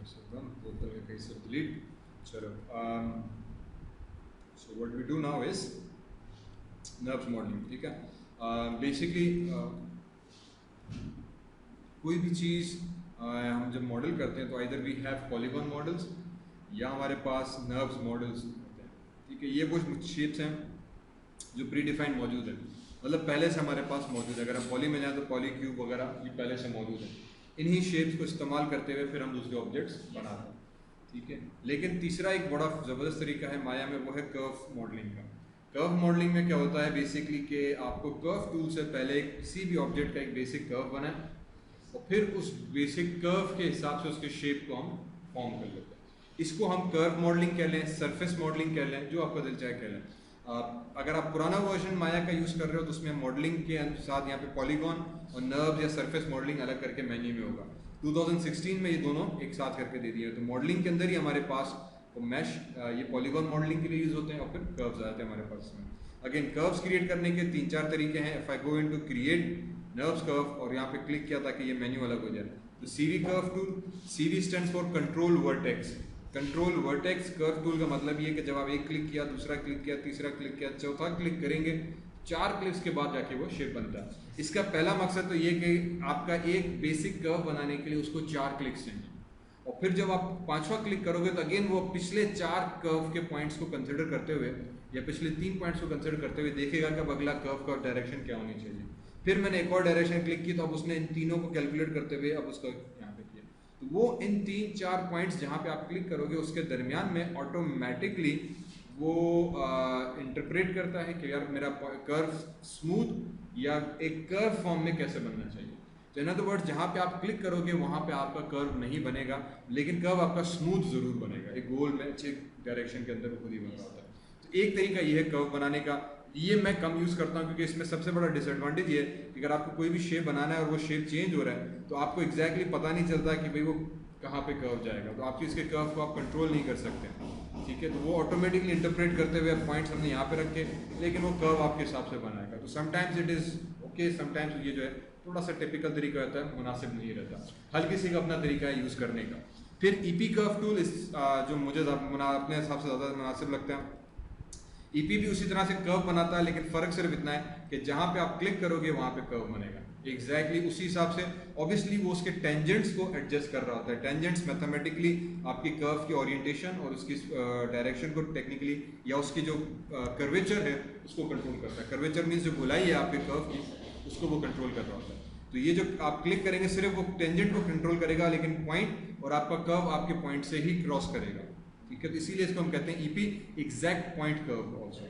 local में कहीं से delete. चलो. So what we do now is NURBS modeling. ठीक है. Basically कोई भी चीज़ हम जब मॉडल करते हैं तो either we have polygon models या हमारे पास NURBS models होते हैं. ठीक है. ये कुछ शेप्स हैं जो प्री डिफाइंड मौजूद है, मतलब पहले से हमारे पास मौजूद है. अगर हम पॉली में जाए तो पॉली क्यूब वगैरह ये पहले से मौजूद है. इन्हीं शेप्स को इस्तेमाल करते हुए फिर हम दूसरे ऑब्जेक्ट्स बनाते हैं. ठीक है. लेकिन तीसरा एक बड़ा ज़बरदस्त तरीका है माया में, वो है कर्व मॉडलिंग का. कर्व मॉडलिंग में क्या होता है बेसिकली कि आपको कर्व टूल से पहले किसी भी ऑब्जेक्ट का एक बेसिक कर्व बनाए और फिर उस बेसिक कर्व के हिसाब से उसके शेप को हम फॉर्म कर लेते हैं. इसको हम कर्व मॉडलिंग कह लें, सरफेस मॉडलिंग कह लें, जो आपका दिल चाहे कह लें. अगर आप पुराना वर्जन माया का यूज़ कर रहे हो तो उसमें मॉडलिंग के साथ यहाँ पे पॉलीगॉन और नर्व्स या सरफेस मॉडलिंग अलग करके मेन्यू में होगा. 2016 में ये दोनों एक साथ करके दे दिए. तो मॉडलिंग के अंदर ही हमारे पास वो मैश ये पॉलीगॉन मॉडलिंग के लिए यूज़ होते हैं और फिर कर्व्स आते हैं हमारे पास में. अगेन कर्व्स क्रिएट करने के 3-4 तरीके हैं. If I go into create NURBS curve और यहाँ पे क्लिक किया ताकि ये मेन्यू अलग हो जाए. तो CV curve tool, CV stands for control vertex. Control vertex curve tool का मतलब ये कि जब आप एक क्लिक किया, दूसरा क्लिक किया, तीसरा क्लिक किया, चौथा क्लिक करेंगे, 4 क्लिक्स के बाद जाके वो शेप बनता है. इसका पहला मकसद तो ये कि आपका एक बेसिक कर्व बनाने के लिए उसको 4 क्लिक्स चाहिए और फिर जब आप 5वां क्लिक करोगे तो अगेन वो पिछले 4 कर्व के पॉइंट्स को कंसिडर करते हुए या पिछले 3 पॉइंट्स को कंसिडर करते हुए देखेगा कि अब अगला कर्व का डायरेक्शन क्या होनी चाहिए. फिर मैंने एक और डायरेक्शन क्लिक की तो अब उसने इन तीनों को कैलकुलेट करते हुए अब उसका यहाँ पे किया. तो वो इन 3-4 पॉइंट्स जहाँ पे आप क्लिक करोगे उसके दरमियान में ऑटोमेटिकली वो इंटरप्रेट करता है कि यार मेरा कर्व स्मूथ या एक कर्व फॉर्म में कैसे बनना चाहिए. तो इन अदर वर्ड्स जहाँ पे आप क्लिक करोगे वहाँ पे आपका कर्व नहीं बनेगा, लेकिन कर्व आपका स्मूथ ज़रूर बनेगा. एक गोल में अच्छे डायरेक्शन के अंदर खुद ही बन रहा होता है. तो एक तरीका ये है कर्व बनाने का. ये मैं कम यूज़ करता हूँ क्योंकि इसमें सबसे बड़ा डिसएडवांटेज ये है कि अगर आपको कोई भी शेप बनाना है और वो शेप चेंज हो रहा है तो आपको एग्जैक्टली पता नहीं चलता कि भाई वो कहाँ पे कर्व जाएगा. तो आपकी इसके कर्व को आप कंट्रोल नहीं कर सकते. ठीक है. तो वो ऑटोमेटिकली इंटरप्रेट करते हुए पॉइंट्स हमने यहाँ पे रखे, लेकिन वो कर्व आपके हिसाब से बनाएगा. तो sometimes it is okay, sometimes ये जो है थोड़ा सा टिपिकल तरीका रहता है, मुनासिब नहीं रहता. हर किसी का अपना तरीका है यूज़ करने का. फिर EP कर्व टूल जो मुझे अपने हिसाब से ज़्यादा मुनासिब लगता है. EP भी उसी तरह से कर्व बनाता है, लेकिन फ़र्क सिर्फ इतना है कि जहाँ पे आप क्लिक करोगे वहाँ पे कर्व बनेगा एग्जैक्टली उसी हिसाब से. ऑब्वियसली वो उसके टेंजेंट्स को एडजस्ट कर रहा होता है. टेंजेंट्स मैथमेटिकली आपकी कर्व की ओरिएंटेशन और उसकी डायरेक्शन को टेक्निकली या उसकी जो कर्वेचर है उसको कंट्रोल करता है. कर्वेचर मीन्स जो गोलाई है आपके कर्व की उसको वो कंट्रोल कर रहा होता है. तो ये जो आप क्लिक करेंगे सिर्फ वो टेंजेंट को कंट्रोल करेगा, लेकिन पॉइंट और आपका कर्व आपके पॉइंट से ही क्रॉस करेगा. ठीक है. तो इसीलिए इसको हम कहते हैं EP exact point curve also.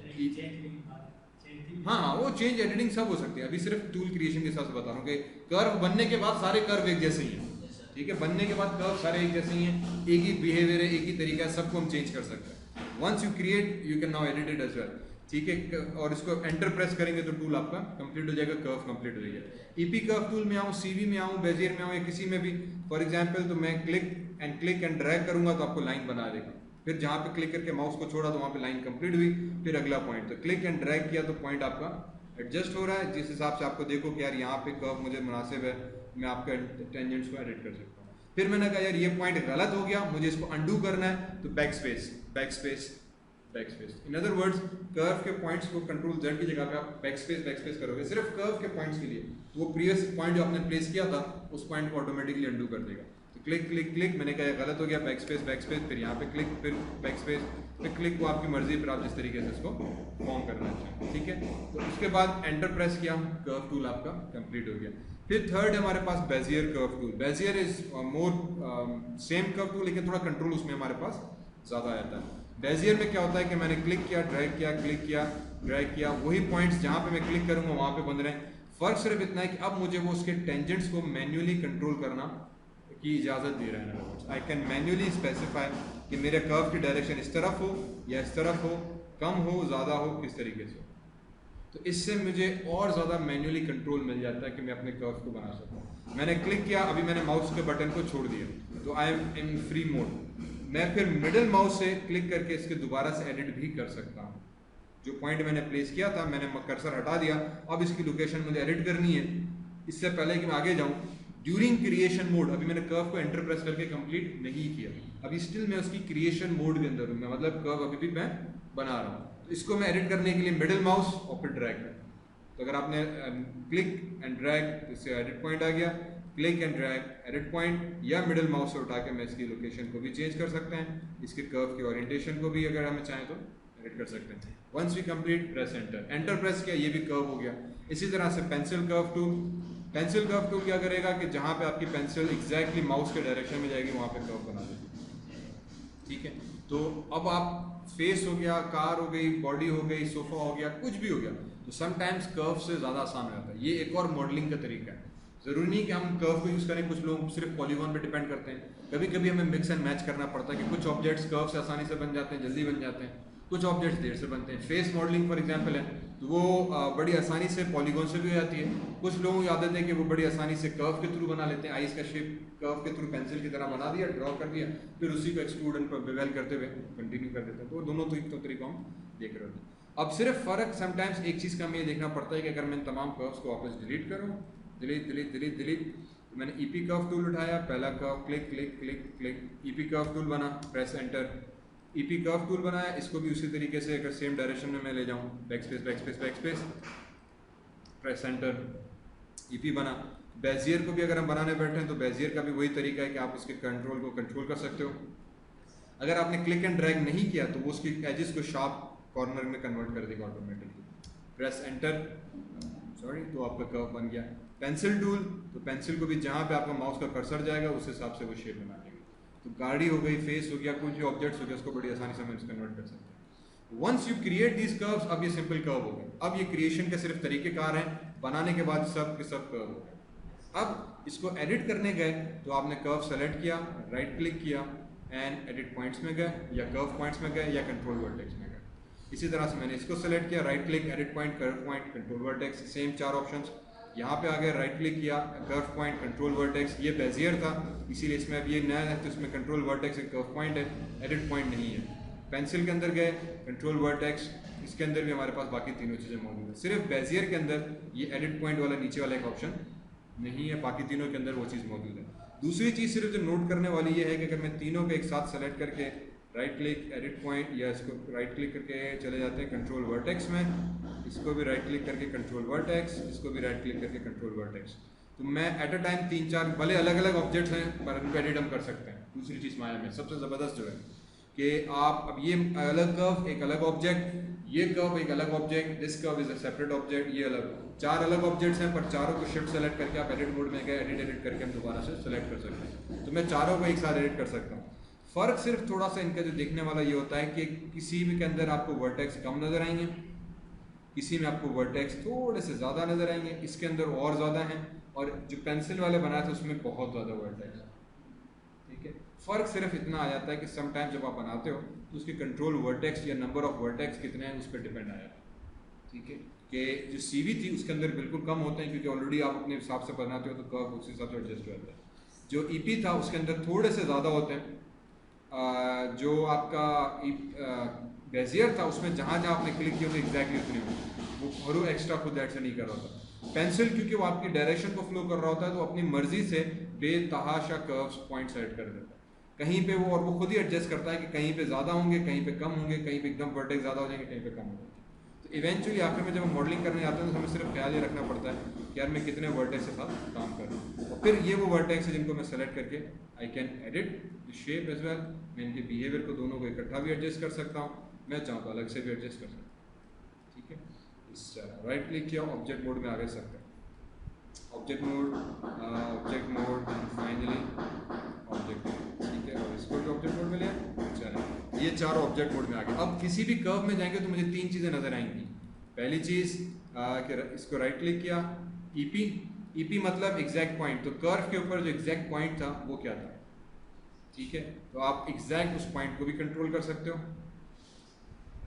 हाँ, वो चेंज एडिटिंग सब हो सकती है. अभी सिर्फ टूल क्रिएशन के हिसाब से बता रहा हूँ कि कर्व बनने के बाद सारे कर्व एक जैसे ही हैं. ठीक है. बनने के बाद कर्व सारे एक जैसे ही हैं, एक ही बिहेवियर है, एक ही तरीका है, सबको हम चेंज कर सकते हैं. Once you create you can now edit it as well. ठीक है. और इसको एंटर प्रेस करेंगे तो टूल आपका कंप्लीट हो जाएगा, कर्व कंप्लीट हो जाएगा. EP कर्व टूल में आऊँ, CV में आऊँ, बेजियर में आऊँ या किसी में भी फॉर एग्जाम्पल तो मैं क्लिक एंड ड्रैग करूँगा तो आपको लाइन बना देगा. फिर जहाँ पे क्लिक करके माउस को छोड़ा तो वहाँ पे लाइन कंप्लीट हुई. फिर अगला पॉइंट, तो क्लिक एंड ड्रैग किया तो पॉइंट आपका एडजस्ट हो रहा है जिस हिसाब से आपको देखो कि यार यहाँ पे कर्व मुझे मुनासिब है, मैं आपके टेंजेंट्स को एडिट कर सकता हूँ. फिर मैंने कहा यार ये पॉइंट गलत हो गया, मुझे इसको अंडू करना है, तो back space back space back space. In other words curve के पॉइंट्स को कंट्रोल Z की जगह पे आप बैक स्पेस करोगे सिर्फ कर्व के पॉइंट्स के लिए. वो प्रीवियस पॉइंट जो आपने प्लेस किया था उस पॉइंट को ऑटोमेटिकली अंडू कर देगा. क्लिक क्लिक क्लिक, मैंने कहा गलत हो गया, बैक स्पेस, फिर यहाँ पे क्लिक, फिर बैक स्पेस, फिर क्लिक. वो आपकी मर्जी, फिर आप जिस तरीके से इसको फॉर्म करना चाहें. ठीक है. तो उसके बाद एंटर प्रेस किया, कर्व टूल आपका कंप्लीट हो गया. फिर थर्ड हमारे पास Bezier curve tool. Bezier is more same curve tool, लेकिन थोड़ा कंट्रोल उसमें हमारे पास ज़्यादा आ जाता है. बेजियर में क्या होता है कि मैंने क्लिक किया, ड्रैग किया, क्लिक किया, ड्रैग किया, वही पॉइंट्स जहाँ पे मैं क्लिक करूँगा वहाँ पे बन रहे हैं. फ़र्क सिर्फ इतना है कि अब मुझे वो उसके टेंजेंट्स को मैन्युअली कंट्रोल करना की इजाज़त दे रहा है. आई कैन मैन्युअली स्पेसिफाई कि मेरे कर्व की डायरेक्शन इस तरफ हो या इस तरफ हो, कम हो, ज़्यादा हो, किस तरीके से. तो इससे मुझे और ज़्यादा मैन्युअली कंट्रोल मिल जाता है कि मैं अपने कर्व को बना सकूँ. मैंने क्लिक किया, अभी मैंने माउस के बटन को छोड़ दिया तो I am in free mode. मैं फिर मिडिल माउस से क्लिक करके इसके दोबारा से एडिट भी कर सकता हूँ. जो पॉइंट मैंने प्लेस किया था मैंने कर्सर हटा दिया, अब इसकी लोकेशन मुझे एडिट करनी है. इससे पहले कि मैं आगे जाऊँ ड्यूरिंग क्रिएशन मोड, अभी मैंने कर्व को एंटर प्रेस करके कंप्लीट नहीं किया, अभी स्टिल मैं उसकी क्रिएशन मोड के अंदर हूँ, मैं मतलब कर्व अभी भी मैं बना रहा हूँ। तो इसको मैं एडिट करने के लिए मिडिल माउस और फिर ड्रैग करता हूँ। तो अगर आपने क्लिक एंड ड्रैग, इससे एडिट पॉइंट आ गया, click and drag edit point, या मिडिल माउस से उठा के मैं इसकी लोकेशन को भी चेंज कर सकते हैं, इसके कर्व की ओरिएंटेशन को भी अगर हमें चाहें तो एडिट कर सकते हैं। Once we complete press enter, enter press किया, ये भी कर्व हो गया। इसी तरह से pencil curve tool, pencil curve tool क्या करेगा कि जहाँ पे आपकी पेंसिल एग्जैक्टली माउस के डायरेक्शन में जाएगी वहाँ पे कर्व बना देगी, ठीक है। तो अब आप फेस हो गया, कार हो गई, बॉडी हो गई, सोफा हो गया, कुछ भी हो गया, तो समटाइम्स कर्व से ज़्यादा आसान हो जाता है। ये एक और मॉडलिंग का तरीका है, ज़रूरी नहीं कि हम कर्व को यूज़ करें, कुछ लोग सिर्फ पॉलीगॉन पे डिपेंड करते हैं, कभी कभी हमें मिक्स एंड मैच करना पड़ता है कि कुछ ऑब्जेक्ट्स कर्व से आसानी से बन जाते हैं, जल्दी बन जाते हैं, कुछ ऑब्जेक्ट्स देर से बनते हैं। फेस मॉडलिंग फॉर एग्जांपल है, तो वो बड़ी आसानी से पॉलीगॉन से भी हो जाती है। कुछ लोगों की आदत है कि वो बड़ी आसानी से कर्व के थ्रू बना लेते हैं, आइस का शेप कर्व के थ्रू पेंसिल की तरह बना दिया, ड्रॉ कर दिया, फिर उसी को एक्सट्रूड एंड बेवेल करते हुए कंटिन्यू कर देते हैं। तो दोनों तो तरीका हम देख रहे होते हैं। अब सिर्फ फ़र्क समटाइम्स एक चीज़ का हमें ये देखना पड़ता है कि अगर मैं तमाम कर्व्स को वापस डिलीट करूँ, डिलीट डिलीट डिलीट डिलीट, तो मैंने ईपी कर्व टूल उठाया, पहला curve, click click click click, EP curve tool बना, press enter, EP curve tool बनाया, इसको भी उसी तरीके से अगर सेम डायरेक्शन में मैं ले जाऊँ, backspace backspace backspace, press enter, EP बना। बेजियर को भी अगर हम बनाने बैठे हैं तो बेजियर का भी वही तरीका है कि आप उसके कंट्रोल को कंट्रोल कर सकते हो। अगर आपने क्लिक एंड ड्रैग नहीं किया तो वो उसकी एजेस को शार्प कॉर्नर में कन्वर्ट कर देगा ऑटोमेटिकली। प्रेस एंटर, सॉरी, तो आपका कर्व बन गया। पेंसिल टूल, तो पेंसिल को भी जहाँ पे आपका माउस का कर्सर जाएगा उस हिसाब से वो शेप बना देगी। तो गाड़ी हो गई, फेस हो गया, कुछ भी ऑब्जेक्ट्स हो गया, उसको बड़ी आसानी से हम कन्वर्ट कर सकते हैं। Once you create these curves, अब ये सिंपल कर्व हो गए। अब ये क्रिएशन के सिर्फ तरीकेकार हैं, बनाने के बाद सब के सब कर्व हो गए। अब इसको एडिट करने गए तो आपने कर्व सेलेक्ट किया, राइट क्लिक किया एंड एडिट पॉइंट्स में गए, या कर्व पॉइंट्स में गए, या कंट्रोल वर्टेक्स में गए। इसी तरह से मैंने इसको सेलेक्ट किया, right click, edit point, curve point, control vertex, same चार ऑप्शंस यहाँ पे आ गए। राइट क्लिक किया, कर्व पॉइंट, कंट्रोल वर्टेक्स, ये बेजियर था इसीलिए इसमें अब ये नया है तो इसमें कंट्रोल वर्टेक्स एक कर्व पॉइंट है, एडिट पॉइंट नहीं है। पेंसिल के अंदर गए, कंट्रोल वर्टेक्स, इसके अंदर भी हमारे पास बाकी तीनों चीज़ें मौजूद है। सिर्फ बेजियर के अंदर ये एडिट पॉइंट वाला नीचे वाला एक ऑप्शन नहीं है, बाकी तीनों के अंदर वो चीज़ मौजूद है। दूसरी चीज़ सिर्फ जो नोट करने वाली ये है कि अगर मैं तीनों को एक साथ सेलेक्ट करके राइट क्लिक, एडिट पॉइंट, या इसको राइट क्लिक करके चले जाते हैं कंट्रोल वर्टेक्स में, इसको भी राइट क्लिक करके कंट्रोल वर्टेक्स, इसको भी राइट क्लिक करके कंट्रोल वर्टेक्स, तो मैं एट अ टाइम 3-4 भले अलग अलग ऑब्जेक्ट्स हैं पर उनको एडिट हम कर सकते हैं। दूसरी चीज़ माया में सबसे ज़बरदस्त जो है कि आप अब ये अलग कर्व एक अलग ऑब्जेक्ट, ये कर्व एक अलग object, this curve is a separate object, ये अलग, चार अलग ऑब्जेक्ट्स हैं पर चारों को शिफ्ट सेलेक्ट करके आप एडिट मोड में गए, एडिट करके हम दोबारा से सेलेक्ट कर सकते हैं। तो मैं चारों को एक साथ एडिट कर सकता हूँ। फ़र्क सिर्फ थोड़ा सा इनका जो देखने वाला ये होता है कि किसी भी के अंदर आपको वर्टेक्स कम नज़र आएंगे, किसी में आपको वर्टेक्स थोड़े से ज़्यादा नज़र आएंगे, इसके अंदर और ज़्यादा हैं, और जो पेंसिल वाले बनाए थे उसमें बहुत ज़्यादा वर्टेक्स। ठीक है, फ़र्क सिर्फ इतना आ जाता है कि समटाइम जब आप बनाते हो तो उसके कंट्रोल वर्टेक्स या नंबर ऑफ वर्टेक्स कितने हैं उस पर डिपेंड आया। ठीक है, कि जो सीवी थी उसके अंदर बिल्कुल कम होते हैं क्योंकि ऑलरेडी आप अपने हिसाब से बनाते हो तो कर्व उस हिसाब से एडजस्ट हो जाता है। जो ईपी था उसके अंदर थोड़े से ज़्यादा होते हैं। जो आपका बेजियर था उसमें जहाँ जहाँ आपने क्लिक किया तो एग्जैक्टली उतनी होती, वो और एक्स्ट्रा खुद ऐड से नहीं कर रहा होता। पेंसिल क्योंकि वो आपकी डायरेक्शन को फ्लो कर रहा होता है तो अपनी मर्जी से बेतहाशा कर्व्स पॉइंट सेट कर देता है कहीं पे वो, और वो खुद ही एडजस्ट करता है कि कहीं पे ज़्यादा होंगे, कहीं पे कम होंगे, कहीं पे एकदम वर्टेक्स ज़्यादा हो जाएंगे, कहीं पे कम होंगे। तो इवेंचुअली आखिर में जब हम मॉडलिंग करने जाते हैं तो हमें सिर्फ ख्याल ये रखना पड़ता है कि यार मैं कितने वर्टेक्स के साथ काम कर रहा हूँ, और फिर ये वो वर्टेक्स है जिनको मैं सेलेक्ट करके I can edit the shape as well. मैं इनके बिहेवियर को दोनों को इकट्ठा भी एडजस्ट कर सकता हूँ, मैं चाहूँ तो अलग से भी एडजस्ट कर सकता हूँ। ठीक है, इस राइट क्लिक किया, ऑब्जेक्ट मोड में आ गए सकते हैं, object mode and finally object mode. ठीक है, और इसको भी ऑब्जेक्ट मोड में लिया, चलो ये चारों ऑब्जेक्ट मोड में आ गए। अब किसी भी कर्व में जाएंगे तो मुझे तीन चीज़ें नजर आएंगी। पहली चीज़ कि इसको राइट क्लिक किया, ईपी, ईपी मतलब एग्जैक्ट पॉइंट, तो कर्व के ऊपर जो एग्जैक्ट पॉइंट था वो क्या था। ठीक है, तो आप एग्जैक्ट उस पॉइंट को भी कंट्रोल कर सकते हो।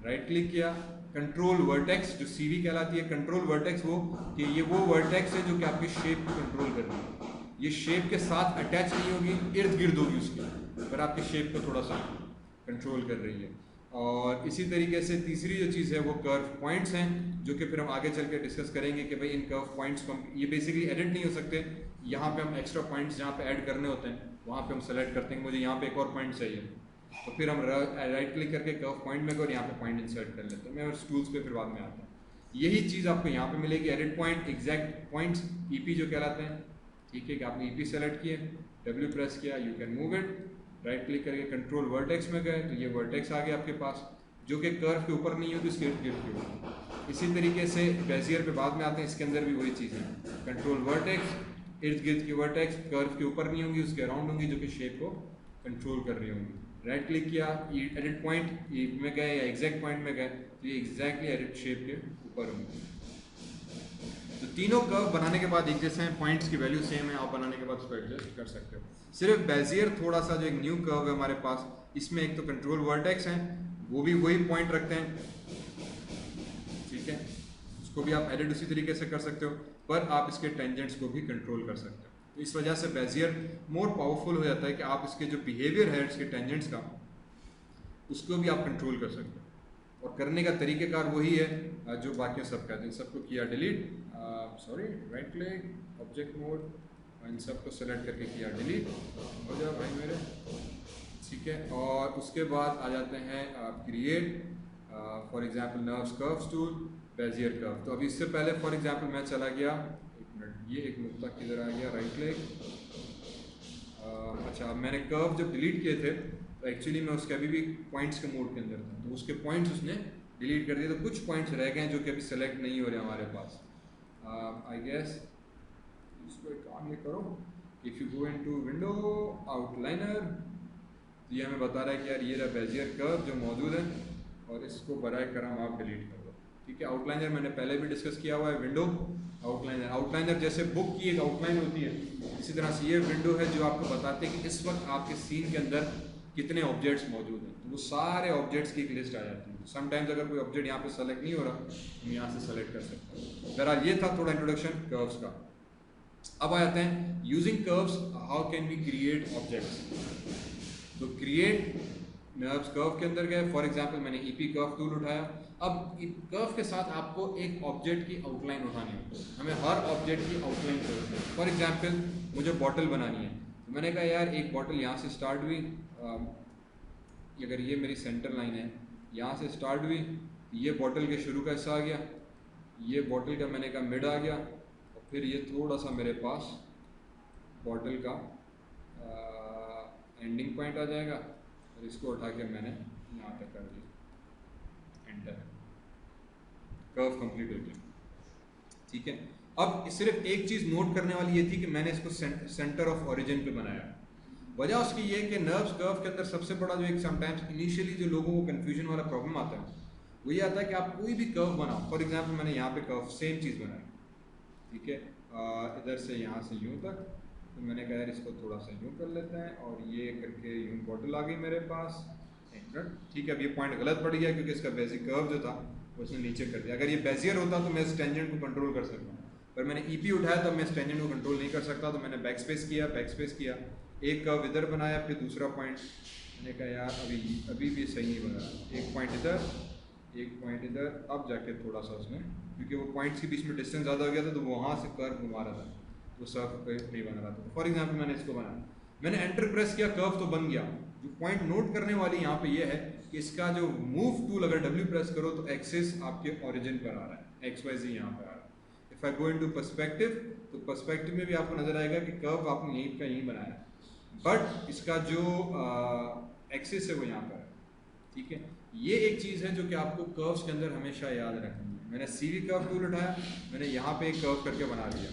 राइट क्लिक किया, कंट्रोल वर्टेक्स जो सीवी कहलाती है, कंट्रोल वर्टेक्स वो कि ये वो वर्टेक्स है जो कि आपके शेप को कंट्रोल कर रही है, ये शेप के साथ अटैच नहीं होगी, इर्द गिर्द होगी उसके, पर आपके शेप को थोड़ा सा कंट्रोल कर रही है। और इसी तरीके से तीसरी जो चीज़ है वो कर्व पॉइंट्स हैं, जो कि फिर हम आगे चल के डिस्कस करेंगे कि भाई इन कर्व पॉइंट्स को ये बेसिकली एडिट नहीं हो सकते, यहाँ पे हम एक्स्ट्रा पॉइंट्स जहाँ पे ऐड करने होते हैं वहाँ पे हम सेलेक्ट करते हैं कि मुझे यहाँ पे एक और पॉइंट चाहिए, तो फिर हम राइट क्लिक करके कर्व पॉइंट में और यहाँ पे पॉइंट इंसर्ट कर लेते हैं। मैं उस टूल्स पे फिर बाद में आता हूँ। यही चीज़ आपको यहाँ पे मिलेगी, edit point, exact points, EP जो कहलाते हैं। ठीक है कि आपने ईपी सेलेक्ट किए, डब्ल्यू प्रेस किया, you can move it, right click करके कंट्रोल वर्टेक्स में गए तो ये वर्टेक्स आ गया आपके पास, जो कि कर्व के ऊपर नहीं हो तो इसके इर्द गिर्द के ऊपर। इसी तरीके से बेजियर पे बाद में आते हैं, इसके अंदर भी वही चीज़ है, कंट्रोल वर्टेक्स, इर्द गिर्द की वर्टेक्स कर्व के ऊपर नहीं होंगी, उसके अराउंड होंगी, जो कि शेप को कंट्रोल कर रही होंगी। राइट क्लिक किया, एडिट पॉइंट में गए या एग्जैक्ट पॉइंट में गए तो ये एग्जैक्टली एडिट शेप के ऊपर होंगे। तो तीनों कर्व बनाने के बाद एक जैसे हैं, पॉइंट्स की वैल्यू सेम है, आप बनाने के बाद उसको एडजस्ट कर सकते हो। सिर्फ बेजियर थोड़ा सा जो एक न्यू कर्व है हमारे पास, इसमें एक तो कंट्रोल वर्टेक्स हैं, वो भी वही पॉइंट रखते हैं। ठीक है, उसको भी आप एडिट उसी तरीके से कर सकते हो, पर आप इसके टेंजेंट्स को भी कंट्रोल कर सकते हो। तो इस वजह से बेजियर मोर पावरफुल हो जाता है कि आप इसके जो बिहेवियर है इसके टेंजेंट्स का, उसको भी आप कंट्रोल कर सकते हो। और करने का तरीक़ेकार वही है जो बाकी सब कहते हैं। सबको किया delete, sorry right click, object mode, इन सबको सेलेक्ट करके किया डिलीट, हो जाए भाई मेरे। ठीक है, और उसके बाद आ जाते हैं create, for example nerves curves tool, Bezier curve. तो अभी इससे पहले फॉर एग्जांपल मैं चला गया, एक मिनट, ये एक नुक्ता किधर आ गया, राइट क्लिक, अच्छा मैंने कर्व जब डिलीट किए थे तो एक्चुअली मैं उसके अभी भी पॉइंट्स के मोड के अंदर था, तो उसके पॉइंट्स उसने डिलीट कर दिए, तो कुछ पॉइंट्स रह गए हैं जो कि अभी सेलेक्ट नहीं हो रहे हमारे पास। आई गेस इसको एक काम ये करो, if you go into window outliner, तो ये हमें बता रहा है कि यार ये रहा बेजियर कर्व जो मौजूद है, और इसको बराए करम आप डिलीट कर दो। ठीक है, आउटलाइनर मैंने पहले भी डिस्कस किया हुआ है, विंडो आउटलाइनर। आउटलाइनर जैसे बुक की एक आउटलाइन होती है, इसी तरह से ये विंडो है जो आपको बताते हैं कि इस वक्त आपके सीन के अंदर कितने ऑब्जेक्ट्स मौजूद हैं। तो वो सारे ऑब्जेक्ट्स की एक लिस्ट आ जाती है। समटाइम्स अगर कोई ऑब्जेक्ट यहाँ पे सेलेक्ट नहीं हो रहा, हम यहाँ से सेलेक्ट कर सकते हैं। बहरहाल ये था थोड़ा इंट्रोडक्शन कर्व्स का। अब आ जाते हैं using curves how can we create objects. तो क्रिएट नर्व्स कर्व के अंदर गए, फॉर एग्जांपल मैंने ईपी कर्व टूल उठाया। अब कर्व के साथ आपको एक ऑब्जेक्ट की आउटलाइन उठानी है, हमें हर ऑब्जेक्ट की आउटलाइन करनी है। फॉर एग्जांपल मुझे बॉटल बनानी है, तो मैंने कहा यार एक बॉटल यहाँ से स्टार्ट हुई, अगर ये मेरी सेंटर लाइन है, यहाँ से स्टार्ट हुई, ये बॉटल के शुरू का हिस्सा आ गया, ये बॉटल का मैंने कहा मिड आ गया, और फिर ये थोड़ा सा मेरे पास बॉटल का एंडिंग पॉइंट आ जाएगा, और इसको उठा के मैंने यहाँ तक कर दिया, एंटर, कर्व कंप्लीट हो गया। ठीक है, अब सिर्फ एक चीज़ नोट करने वाली ये थी कि मैंने इसको सेंटर ऑफ ओरिजिन पे बनाया। वजह उसकी ये कि नर्व्स कर्व के अंदर सबसे बड़ा जो एक समटाइम्स इनिशियली जो लोगों को कन्फ्यूजन वाला प्रॉब्लम आता है वो ये आता है कि आप कोई भी कर्व बनाओ। फॉर एग्जांपल मैंने यहाँ पे कर्व सेम चीज़ बनाई, ठीक है, इधर से यहाँ से यूँ तक, तो मैंने कहा यार इसको थोड़ा सा यूँ कर लेते हैं, और ये करके यूँ बॉटल आ गई मेरे पास, ठीक है। अब ये पॉइंट गलत पड़ गया क्योंकि इसका बेसिक कर्व जो था उसने नीचे कर दिया। अगर ये बेजियर होता तो मैं इस टेंजेंट को कंट्रोल कर सकता हूँ, पर मैंने ईपी उठाया तो मैं इस टेंजेंट को कंट्रोल नहीं कर सकता, तो मैंने बैक स्पेस किया, एक कर्व इधर बनाया, फिर दूसरा पॉइंट, मैंने कहा यार अभी भी सही नहीं बना, एक पॉइंट इधर, अब जाके थोड़ा सा उसने, क्योंकि वो पॉइंट्स के बीच में डिस्टेंस ज़्यादा हो गया था तो वहाँ से कर्व घुमा रहा था, वो सर्व नहीं बना रहा था। फॉर एग्जाम्पल मैंने इसको बनाया, मैंने एंटर प्रेस किया, कर्व तो बन गया। जो पॉइंट नोट करने वाली यहाँ पे ये है कि इसका जो मूव टूल अगर डब्ल्यू प्रेस करो तो एक्सिस आपके ओरिजिन पर आ रहा है, XYZ यहाँ पर आ रहा है। If I go into perspective, तो पर्सपेक्टिव में भी आपको नजर आएगा कि कर्व आपने यहीं का यहीं बनाया है, बट इसका जो एक्सिस है वो यहाँ पर है। ठीक है, ये एक चीज़ है जो कि आपको कर्व्स के अंदर हमेशा याद रखनी है। मैंने CV कर्व टूल उठाया, मैंने यहाँ पे एक कर्व करके बना दिया,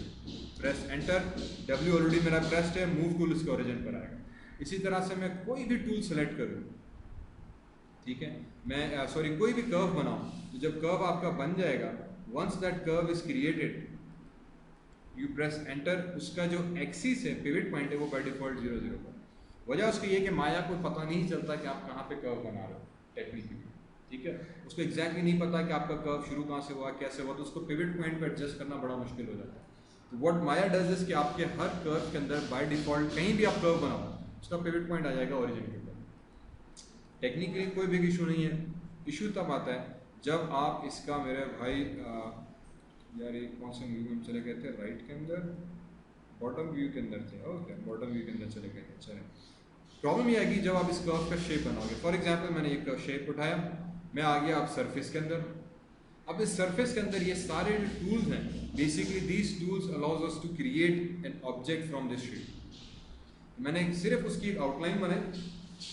प्रेस एंटर, W ऑलरेडी मेरा प्रेस्ड है, मूव टूल इसके ओरिजिन पर आएगा। इसी तरह से मैं कोई भी टूल सेलेक्ट करूँ, ठीक है, मैं कोई भी कर्व बनाऊँ, तो जब कर्व आपका बन जाएगा, once that curve is created, you press enter, उसका जो एक्सिस है, पिवट पॉइंट है, वो बाय डिफॉल्ट 0 0 पर। वजह उसकी ये कि माया को पता नहीं चलता कि आप कहाँ पे कर्व बना रहे हो टेक्निकली, ठीक है, उसको एग्जैक्टली नहीं पता कि आपका कर्व शुरू कहाँ से हुआ, कैसे हुआ, तो उसको पिवट पॉइंट पर एडजस्ट करना बड़ा मुश्किल हो जाता है। तो व्हाट माया डज इज कि आपके हर कर्व के अंदर बाय डिफॉल्ट कहीं भी आप कर्व बनाओ, उसका पिवट पॉइंट आ जाएगा ओरिजिन के ऊपर। टेक्निकली कोई बिग इशू नहीं है। इशू तब आता है जब आप इसका, मेरे भाई यार ये कौन से मूवी में चले गए थे, राइट के अंदर, बॉटम व्यू के अंदर थे, ओके बॉटम व्यू के अंदर चले गए। चले, प्रॉब्लम ये आएगी जब आप इस कर्व का शेप बनाओगे। फॉर एग्जांपल मैंने एक शेप उठाया, मैं आ गया आप सरफेस के अंदर। अब इस सरफेस के अंदर ये सारे जो टूल्स हैं, basically these tools allows us to create an object from this shape. मैंने सिर्फ उसकी एक आउटलाइन बनाई,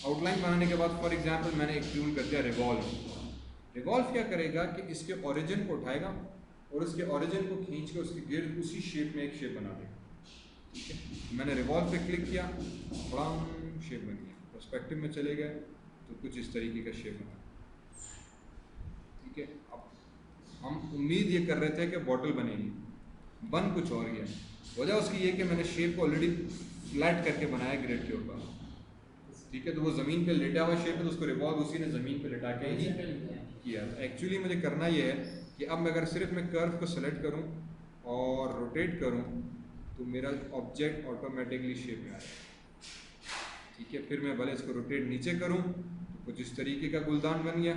आउटलाइन बनाने के बाद फॉर एग्जांपल मैंने एक टूल कर दिया रिवॉल्व। रिवॉल्व क्या करेगा कि इसके ओरिजिन को उठाएगा और उसके ओरिजिन को खींच के उसके गिर्द उसी शेप में एक शेप बना देगा। ठीक है, मैंने रिवॉल्व पे क्लिक किया, बड़ा शेप बन गया। पर्सपेक्टिव में चले गए तो कुछ इस तरीके का शेप बना। ठीक है, अब हम उम्मीद ये कर रहे थे कि बॉटल बनेगी, बन कुछ और गया। वजह उसकी ये कि मैंने शेप को ऑलरेडी फ्लैट करके बनाया ग्रिड के ऊपर। ठीक है, तो वो ज़मीन पे लेटा हुआ शेप है, तो उसको रिवॉल्व उसी ने ज़मीन पे लेटा के ही किया। एक्चुअली मुझे करना ये है कि अब मैं अगर सिर्फ मैं कर्व को सेलेक्ट करूं और रोटेट करूं तो मेरा ऑब्जेक्ट ऑटोमेटिकली शेप में आएगा। ठीक है, फिर मैं भले इसको रोटेट नीचे करूं तो कुछ इस तरीके का गुलदान बन गया,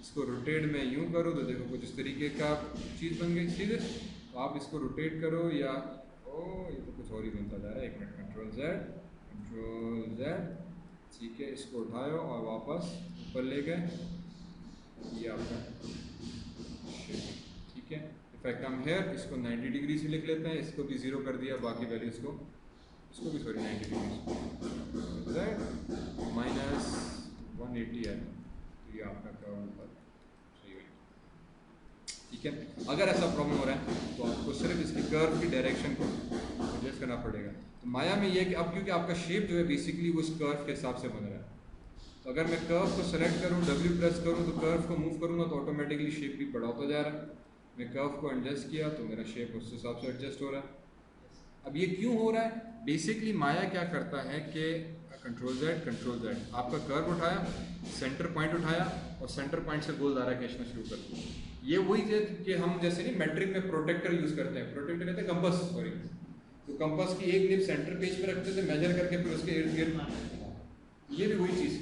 इसको रोटेट में यूं करूं तो देखो कुछ इस तरीके का चीज़ बन गई। ठीक है, तो आप इसको रोटेट करो या ये तो कुछ और ही बनता जा रहा है। एक मिनट, कंट्रोल जेड। ठीक है, इसको उठाओ और वापस ऊपर ले गए, ये आपका शेप। ठीक है, इफ आई कम हेयर, इसको 90 डिग्री से लिख लेते हैं, इसको भी 0 कर दिया, बाकी वैल्यूज को इसको भी सॉरी 90 डिग्री माइनस 180 है, तो ये आपका कर्व पर सही है। ठीक है, अगर ऐसा प्रॉब्लम हो रहा है तो आपको सिर्फ इसकी कर्व की डायरेक्शन को एडजस्ट करना पड़ेगा। तो माया में ये कि अब क्योंकि आपका शेप जो है बेसिकली वो उस कर्व के हिसाब से बन रहा है, तो अगर मैं कर्व को सेलेक्ट करूं, W प्रेस करूं, तो कर्व को मूव करूंगा तो ऑटोमेटिकली शेप भी बड़ा होता जा रहा है। मैं कर्व को एडजस्ट किया तो मेरा शेप उस हिसाब से एडजस्ट हो रहा है। अब ये क्यों हो रहा है? बेसिकली माया क्या करता है कि कंट्रोल जेड, आपका कर्व उठाया, सेंटर पॉइंट उठाया और सेंटर पॉइंट से गोल दायरा खींचना शुरू कर दिया। ये वही है कि हम जैसे नहीं मैट्रिक में प्रोटेक्टर यूज़ करते हैं, प्रोटेक्टर कहते हैं कंपस, सॉरी, तो कंपस की एक निब सेंटर पेज पे रखते थे, मेजर करके फिर उसके इर्द गिर्द, ये भी वही चीज़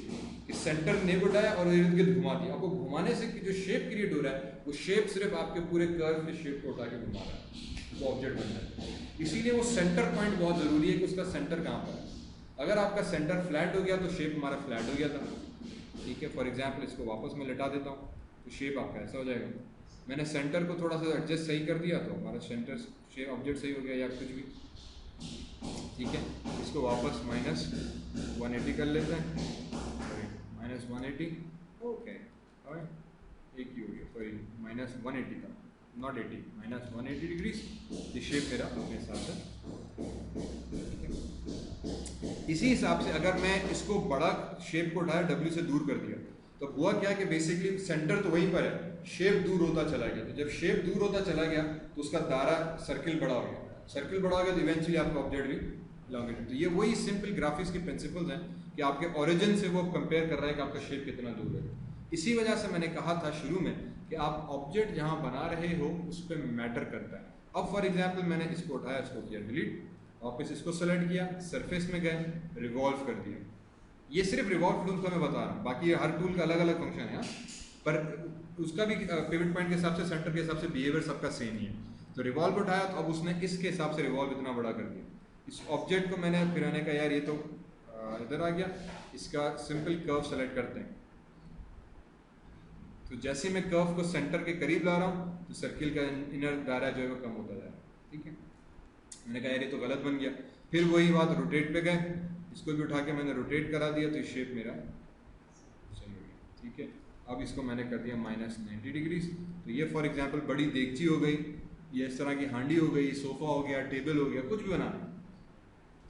कि सेंटर नेब उठाया और इर्द गिर्द घुमा दिया। आपको घुमाने से कि जो शेप क्रिएट हो रहा है वो शेप सिर्फ आपके पूरे कर्व के शेप को उठा के घुमा रहा है, वो ऑब्जेक्ट बन रहा है। इसीलिए वो सेंटर पॉइंट बहुत ज़रूरी है कि उसका सेंटर कहाँ पर है। अगर आपका सेंटर फ्लैट हो गया तो शेप हमारा फ्लैट हो गया था। ठीक है, फॉर एग्जाम्पल इसको वापस मैं लिटा देता हूँ तो शेप आपका ऐसा हो जाएगा। मैंने सेंटर को थोड़ा सा एडजस्ट सही कर दिया तो हमारा सेंटर शेप ऑब्जेक्ट सही हो गया या कुछ भी। ठीक है, इसको वापस माइनस 180 कर लेते हैं, सॉरी माइनस 180, ओके एक ही हो गया, सॉरी माइनस 180 का, नॉट 80, माइनस 180 डिग्रीज। ये शेप मेरा अपने हिसाब से। इसी हिसाब से अगर मैं इसको बड़ा शेप को उठाया, W से दूर कर दिया, तो हुआ क्या कि बेसिकली सेंटर तो वहीं पर है, शेप दूर होता चला गया। तो जब शेप दूर होता चला गया तो उसका दायरा सर्किल बड़ा हो गया, सर्किल बड़ा हो गया तो इवेंचुअली आपका ऑब्जेक्ट भी लॉन्गिट्यूड। तो ये वही सिंपल ग्राफिक्स की प्रिंसिपल्स हैं कि आपके ओरिजिन से वो कंपेयर कर रहा है कि आपका शेप कितना दूर है। इसी वजह से मैंने कहा था शुरू में कि आप ऑब्जेक्ट जहाँ बना रहे हो उस पर मैटर करता है। अब फॉर एग्जाम्पल मैंने इसको उठाया, इसको किया डिलीट, वापस इसको सेलेक्ट किया, सरफेस में गए, रिवॉल्व कर दिया। ये सिर्फ रिवॉल्व टूल का मैं बता रहा हूँ, बाकी हर टूल का अलग अलग फंक्शन है, पर उसका भी पिवट पॉइंट के हिसाब से, सेंटर के हिसाब से बिहेवियर सबका सेम ही है। तो रिवॉल्व उठाया तो अब उसने इसके हिसाब से रिवॉल्व इतना बड़ा कर दिया। इस ऑब्जेक्ट को मैंने फिर आने का यार ये तो इधर आ गया, इसका सिंपल कर्व सेलेक्ट करते हैं। तो जैसे मैं कर्व को सेंटर के करीब ला रहा हूँ तो सर्किल का इनर दायरा जो है वो कम होता जा रहा है। ठीक है, मैंने कहा यार ये तो गलत बन गया। फिर वही बात, रोटेट पे गए, इसको भी उठा के मैंने रोटेट करा दिया तो शेप मेरा सही हो गया। ठीक है, अब इसको मैंने कर दिया माइनस 90 डिग्रीज। तो ये फॉर एग्जांपल बड़ी देगची हो गई, ये इस तरह की हांडी हो गई, सोफ़ा हो गया, टेबल हो गया, कुछ भी बनाना।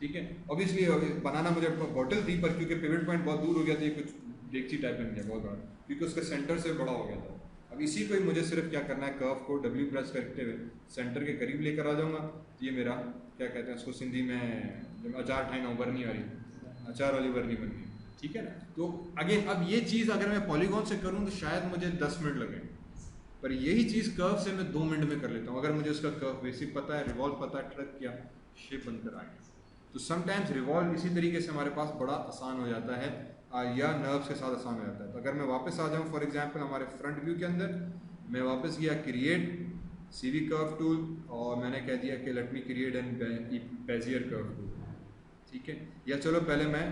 ठीक है, ऑब्वियसली बनाना मुझे बॉटल थी, पर क्योंकि पिवट पॉइंट बहुत दूर हो गया था, ये कुछ देगची टाइप बन गया बहुत बड़ा, क्योंकि उसका सेंटर से बड़ा हो गया था। अब इसी को ही मुझे सिर्फ क्या करना है, कर्व को W प्रेस करते हुए सेंटर के करीब लेकर आ जाऊँगा। तो ये मेरा क्या कहते हैं उसको सिंधी में, जब अचार ठाइना बरनी आ रही, अचार वाली बरनी बन गई। ठीक है ना, तो अगेन अब ये चीज़ अगर मैं पॉलीगॉन से करूँ तो शायद मुझे 10 मिनट लगे, पर यही चीज़ कर्व से मैं 2 मिनट में कर लेता हूँ। अगर मुझे उसका कर्व बेसिक पता है, रिवॉल्व पता है, ट्रक किया, शेप बनकर आ गया। तो समटाइम्स रिवॉल्व इसी तरीके से हमारे पास बड़ा आसान हो जाता है, या नर्व्स के साथ आसान हो जाता है। तो अगर मैं वापस आ जाऊँ फॉर एग्जांपल हमारे फ्रंट व्यू के अंदर, मैं वापस गया क्रिएट, CV कर्व टूल, और मैंने कह दिया कि let me create an Bezier curve tool, ठीक है। या चलो पहले मैं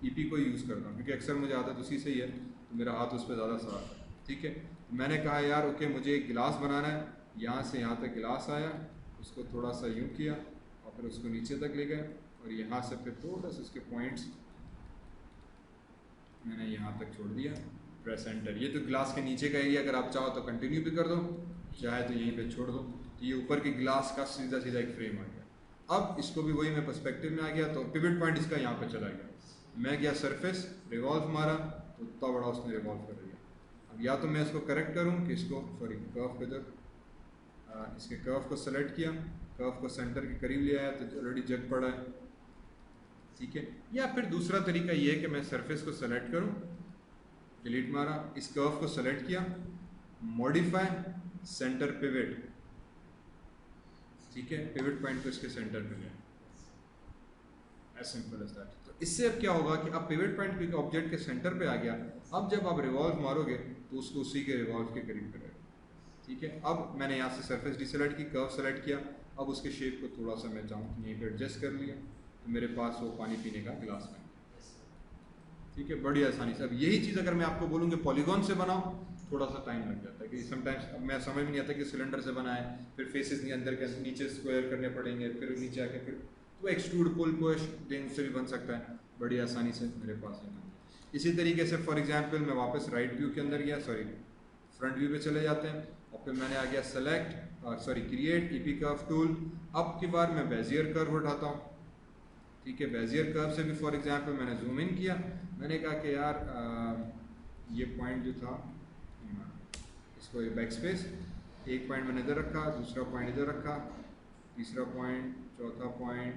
EP को यूज़ करता हूँ क्योंकि अक्सर मुझे आदत उसी से ही है, तो मेरा हाथ उस पर ज़्यादा सवार है, ठीक है। मैंने कहा यार ओके मुझे एक गिलास बनाना है, यहाँ से यहाँ तक गिलास आया, उसको थोड़ा सा यूँ किया और फिर उसको नीचे तक ले गए, और यहाँ से फिर थोड़ा सा इसके पॉइंट्स मैंने यहाँ तक छोड़ दिया, प्रेस एंटर। ये तो गिलास के नीचे का एरिया, अगर आप चाहो तो कंटिन्यू भी कर दो, चाहे तो यहीं पे छोड़ दो। तो ये ऊपर के गिलास का सीधा सीधा एक फ्रेम आ गया। अब इसको भी वही मैं पर्सपेक्टिव में आ गया, तो पिवट पॉइंट इसका यहाँ पे चला गया। मैं गया सरफेस, रिवॉल्व मारा तो उतना बड़ा उसने रिवॉल्व कर दिया। अब या तो मैं इसको करेक्ट करूँ कि इसको कर्व इधर, इसके कर्व को सेलेक्ट किया, कर्व को सेंटर के करीब ले आया तो ऑलरेडी जग पड़ा है, ठीक है। या फिर दूसरा तरीका ये है कि मैं सरफेस को सेलेक्ट करूं, डिलीट मारा, इस कर्व को सेलेक्ट किया, मॉडिफाई सेंटर पिवट, ठीक है, पिवट पॉइंट को इसके सेंटर पे ले, एज सिंपल एज दैट। तो इससे अब क्या होगा कि अब पिवट पॉइंट क्योंकि ऑब्जेक्ट के सेंटर पे आ गया, अब जब आप रिवॉल्व मारोगे तो उसको उसी के रिवॉल्व के करीब करेगा, ठीक है। अब मैंने यहाँ से सरफेस डिसेलेक्ट की, कर्व सेलेक्ट किया, अब उसके शेप को थोड़ा सा मैं चाहूँ यहीं पे एडजस्ट कर लिया, तो मेरे पास वो पानी पीने का गिलास बन गया, ठीक है, बड़ी आसानी से। अब यही चीज़ अगर मैं आपको बोलूँ कि पॉलीगॉन से बनाओ, थोड़ा सा टाइम लग जाता है कि समटाइम्स अब मैं समझ में नहीं आता कि सिलेंडर से बनाए, फिर फेसेस अंदर के नीचे स्क्वायर करने पड़ेंगे, फिर नीचे आके फिर तो एक्सट्रूड पुल पुश डेंस से भी बन सकता है बड़ी आसानी से मेरे पास है। इसी तरीके से फॉर एग्जांपल मैं वापस राइट व्यू के अंदर गया, फ्रंट व्यू पे चले जाते हैं, और फिर मैंने आ गया select create EP curve tool. अब की बार मैं बेजियर कर्व उठाता हूँ, ठीक है। बेजियर कर्व से भी फॉर एग्जांपल मैंने जूम इन किया, मैंने कहा कि यार ये पॉइंट जो था इसको ये बैक स्पेस, एक पॉइंट मैंने इधर रखा, दूसरा पॉइंट इधर रखा, तीसरा पॉइंट, चौथा पॉइंट,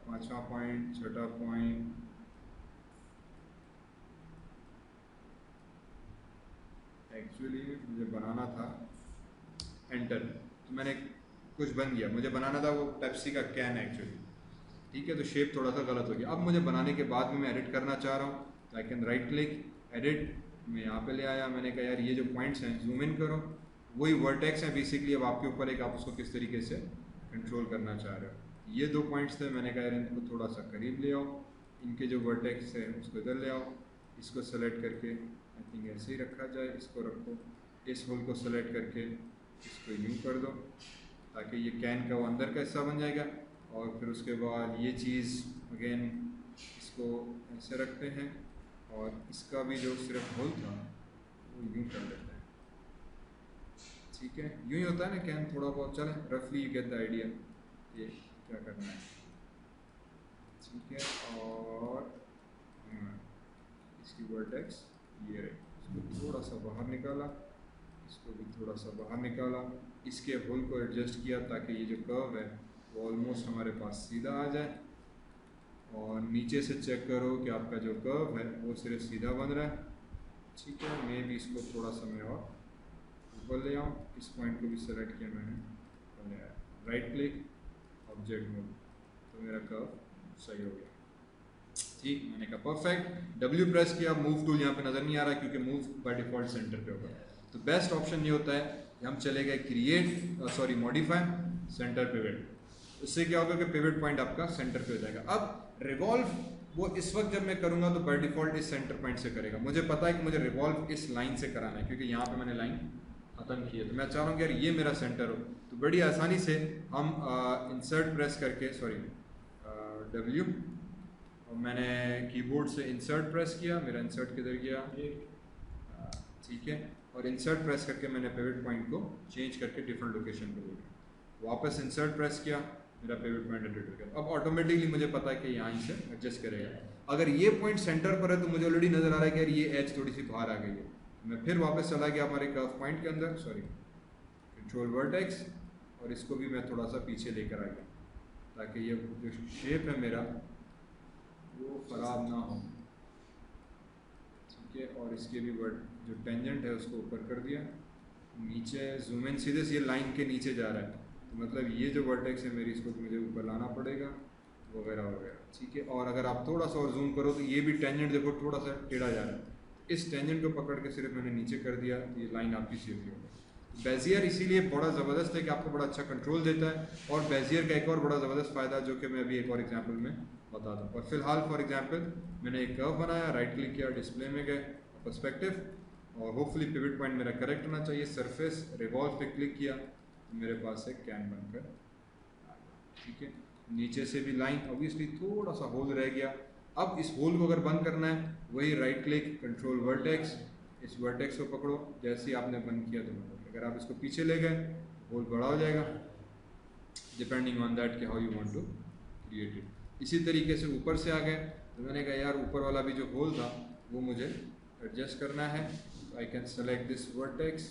पांचवा पॉइंट, छठा पॉइंट, एक्चुअली मुझे बनाना था एंटर, तो मैंने कुछ बन गया, मुझे बनाना था वो पेप्सी का कैन एक्चुअली, ठीक है। तो शेप थोड़ा सा गलत हो गया। अब मुझे बनाने के बाद में मैं एडिट करना चाह रहा हूँ, तो I can write click edit, मैं यहाँ पे ले आया, मैंने कहा यार ये जो पॉइंट्स हैं जूम इन करो, वही वर्टेक्स हैं बेसिकली, अब आपके ऊपर एक आप उसको किस तरीके से कंट्रोल करना चाह रहे हो। ये 2 पॉइंट्स थे, मैंने कहा यार इनको थोड़ा सा करीब ले आओ, इनके जो वर्टेक्स है उसको इधर ले आओ, इसको सेलेक्ट करके आई थिंक ऐसे ही रखा जाए, इसको रखो, इस होल को सेलेक्ट करके इसको यूँ कर दो ताकि ये कैन का वो अंदर का हिस्सा बन जाएगा, और फिर उसके बाद ये चीज़ अगेन इसको ऐसे रखते हैं, और इसका भी जो सिर्फ होल था वो यूँ कर देते हैं, ठीक है। यूँ ही होता है ना कैन, थोड़ा बहुत चले रफली यू गेट द आइडिया ये क्या करना है, ठीक है। और इसकी वर्टेक्स ये रहे, इसको थोड़ा सा बाहर निकाला, इसको भी थोड़ा सा बाहर निकाला, इसके होल को एडजस्ट किया ताकि ये जो कर्व है वो ऑलमोस्ट हमारे पास सीधा आ जाए, और नीचे से चेक करो कि आपका जो कर्व है वो सिर्फ सीधा बन रहा है, ठीक है। मैं भी इसको थोड़ा सा मैं और ऊपर ले आऊँ, इस पॉइंट को भी सेलेक्ट किया मैंने, राइट क्लिक ऑब्जेक्ट मूव, तो मेरा कर्व सही हो गया, ठीक। मैंने कहा परफेक्ट, W प्रेस किया, मूव टूल यहाँ पे नज़र नहीं आ रहा क्योंकि मूव बाय डिफ़ॉल्ट सेंटर पे होगा। तो बेस्ट ऑप्शन ये होता है कि हम चले गए क्रिएट मॉडिफाई सेंटर पिवट, इससे क्या होगा कि पिवट पॉइंट आपका सेंटर पे हो जाएगा। अब रिवॉल्व वो इस वक्त जब मैं करूँगा तो बाय डिफ़ॉल्ट इस सेंटर पॉइंट से करेगा, मुझे पता है कि मुझे रिवॉल्व इस लाइन से कराना है क्योंकि यहाँ पे मैंने लाइन ख़त्म की है, तो मैं चाह रहा हूँ कि यार ये मेरा सेंटर हो, तो बड़ी आसानी से हम इंसर्ट प्रेस करके W, और मैंने कीबोर्ड से इंसर्ट प्रेस किया, मेरा इंसर्ट किधर गया, ठीक है, और इंसर्ट प्रेस करके मैंने पिवट पॉइंट को चेंज करके डिफरेंट लोकेशन पर ले गया, वापस इंसर्ट प्रेस किया, मेरा पिवट पॉइंट एडिट हो गया। अब ऑटोमेटिकली मुझे पता है कि यहाँ से एडजस्ट करेगा। अगर ये पॉइंट सेंटर पर है तो मुझे ऑलरेडी नज़र आ रहा है कि यार ये एज थोड़ी सी बाहर आ गई है, मैं फिर वापस चला गया हमारे कर्व पॉइंट के अंदर, कंट्रोल वर्टेक्स, और इसको भी मैं थोड़ा सा पीछे लेकर आ गया ताकि ये जो शेप है मेरा वो ख़राब ना हो, ठीक है। और इसके भी जो टेंजेंट है उसको ऊपर कर दिया, नीचे जूम इन, सीधे से ये लाइन के नीचे जा रहा है, तो मतलब ये जो वर्टेक्स है मेरी इसको मुझे ऊपर लाना पड़ेगा वगैरह वगैरह, ठीक है। और अगर आप थोड़ा सा और जूम करो तो ये भी टेंजेंट देखो थोड़ा सा टेढ़ा जा रहा है, इस टेंजेंट को पकड़ के सिर्फ मैंने नीचे कर दिया, ये लाइन आपकी सीधी हो गई। बेजियर इसीलिए बड़ा ज़बरदस्त है कि आपको बड़ा अच्छा कंट्रोल देता है, और बेजियर का एक और बड़ा ज़बरदस्त फ़ायदा जो कि मैं अभी एक और एग्जांपल में बताता हूँ। और फिलहाल फॉर एग्जांपल मैंने एक कर्व बनाया, राइट क्लिक किया, डिस्प्ले में गए, पर्सपेक्टिव, और होपफुली पिवट पॉइंट मेरा करेक्ट होना चाहिए, सरफेस रिवॉल्व पे क्लिक किया तो मेरे पास एक कैन बनकर आ गया, ठीक है। नीचे से भी लाइन, ऑब्वियसली थोड़ा सा होल रह गया। अब इस होल को अगर बंद करना है, वही राइट क्लिक, कंट्रोल वर्टेक्स, इस वर्टेक्स को पकड़ो, जैसे ही आपने बंद किया तो अगर आप इसको पीछे ले गए होल बड़ा हो जाएगा, डिपेंडिंग ऑन दैट कि how you want to create it. इसी तरीके से ऊपर से आ गए तो मैंने कहा यार ऊपर वाला भी जो होल था वो मुझे एडजस्ट करना है, तो I can select this vertex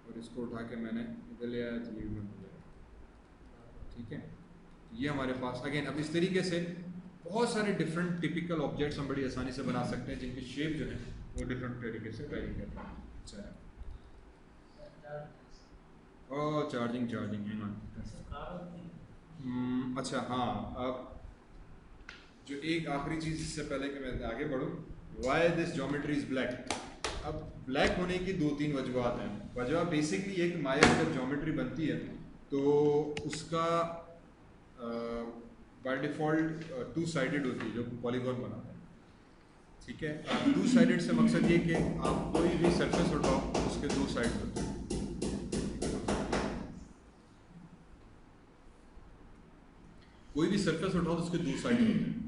और इसको उठा के मैंने इधर ले आया तो ये बन जाएगा, ठीक है। ये हमारे पास अगेन, अब इस तरीके से बहुत सारे डिफरेंट टिपिकल ऑब्जेक्ट्स हम बड़ी आसानी से बना सकते हैं जिनकी शेप जो है वो डिफरेंट तरीके से वेरी करता है। अच्छा है, ओह चार्जिंग हैंग ऑन। अच्छा हाँ, अब जो एक आखिरी चीज़ इससे पहले कि मैं आगे बढ़ूँ, why this geometry is black. अब ब्लैक होने की दो तीन वजूहत हैं। वजह बेसिकली एक माया जब ज्योमेट्री बनती है तो उसका बाय डिफ़ॉल्ट टू साइडेड होती है जो पॉलीगॉन बनाता है, ठीक है। टू साइडेड से मकसद ये कि आप कोई भी सरफेस उठाओ उसके दो साइड होते हैं, कोई भी सरफेस उठाओ तो उसके दो साइड होते हैं।